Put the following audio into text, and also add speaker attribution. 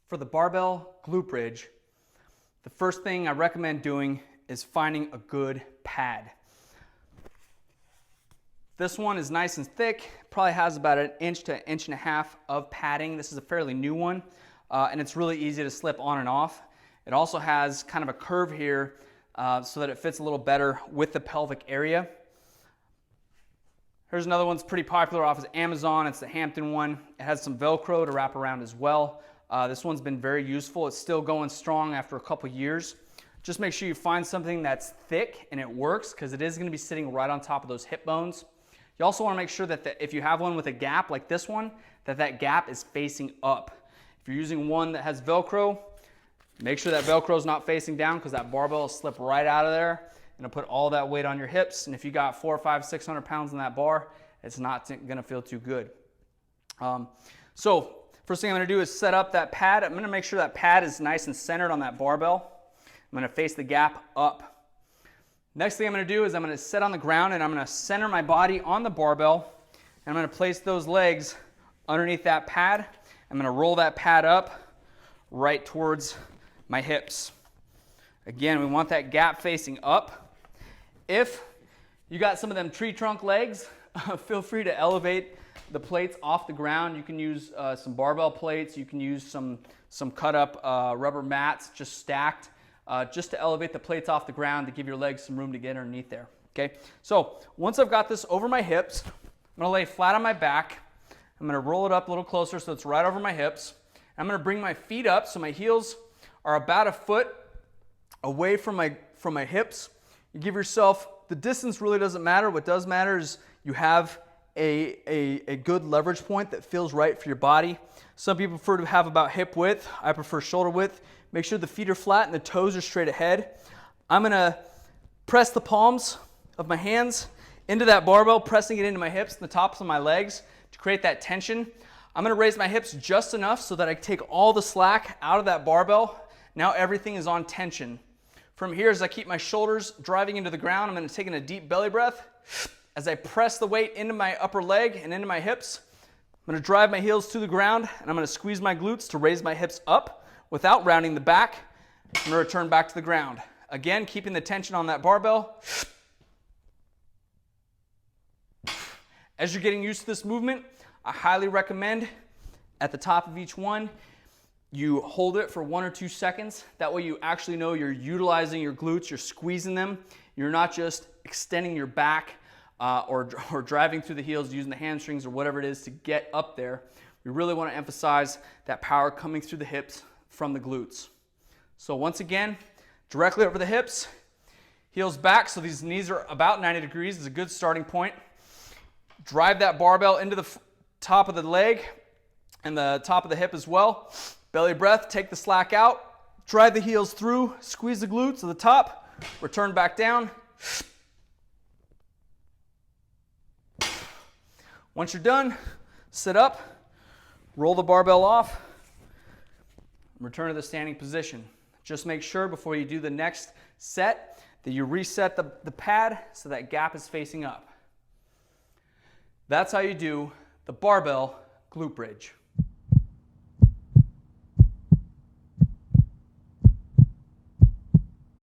Speaker 1: For the barbell glute bridge, the first thing I recommend doing is finding a good pad. This one is nice and thick, probably has about an inch to an inch and a half of padding. This is a fairly new one, and it's really easy to slip on and off. It also has kind of a curve here so that it fits a little better with the pelvic area. Here's another one that's pretty popular off of Amazon. It's the Hampton one. It has some Velcro to wrap around as well. This one's been very useful. It's still going strong after a couple years. Just make sure you find something that's thick and it works, because it is going to be sitting right on top of those hip bones. You also want to make sure that if you have one with a gap like this one, that gap is facing up. If you're using one that has Velcro, make sure that Velcro is not facing down, because that barbell will slip right out of there and it'll put all that weight on your hips. And if you got 400, 500, 600 pounds in that bar, it's not going to feel too good. So first thing I'm going to do is set up that pad. I'm going to make sure that pad is nice and centered on that barbell. I'm going to face the gap up. Next thing I'm going to do is I'm going to sit on the ground and I'm going to center my body on the barbell. And I'm going to place those legs underneath that pad. I'm going to roll that pad up right towards my hips. Again, we want that gap facing up. If you got some of them tree trunk legs, feel free to elevate the plates off the ground. You can use some barbell plates. You can use some cut up rubber mats just stacked, just to elevate the plates off the ground to give your legs some room to get underneath there. Okay, so once I've got this over my hips, I'm going to lay flat on my back. I'm going to roll it up a little closer so it's right over my hips. I'm going to bring my feet up so my heels are about a foot away from my hips. You give yourself, the distance really doesn't matter. What does matter is you have a good leverage point that feels right for your body. Some people prefer to have about hip width. I prefer shoulder width. Make sure the feet are flat and the toes are straight ahead. I'm going to press the palms of my hands into that barbell, pressing it into my hips and the tops of my legs to create that tension. I'm going to raise my hips just enough so that I take all the slack out of that barbell. Now everything is on tension. From here, as I keep my shoulders driving into the ground, I'm going to take in a deep belly breath. As I press the weight into my upper leg and into my hips, I'm going to drive my heels to the ground and I'm going to squeeze my glutes to raise my hips up without rounding the back. I'm going to return back to the ground. Again, keeping the tension on that barbell. As you're getting used to this movement, I highly recommend at the top of each one, you hold it for 1 or 2 seconds. That way you actually know you're utilizing your glutes, you're squeezing them. You're not just extending your back or driving through the heels using the hamstrings or whatever it is to get up there. We really want to emphasize that power coming through the hips from the glutes. So once again, directly over the hips, heels back so these knees are about 90 degrees is a good starting point. Drive that barbell into the top of the leg and the top of the hip as well. Belly breath, take the slack out, drive the heels through, squeeze the glutes to the top, return back down. Once you're done, sit up, roll the barbell off, and return to the standing position. Just make sure before you do the next set that you reset the pad so that gap is facing up. That's how you do the barbell glute bridge.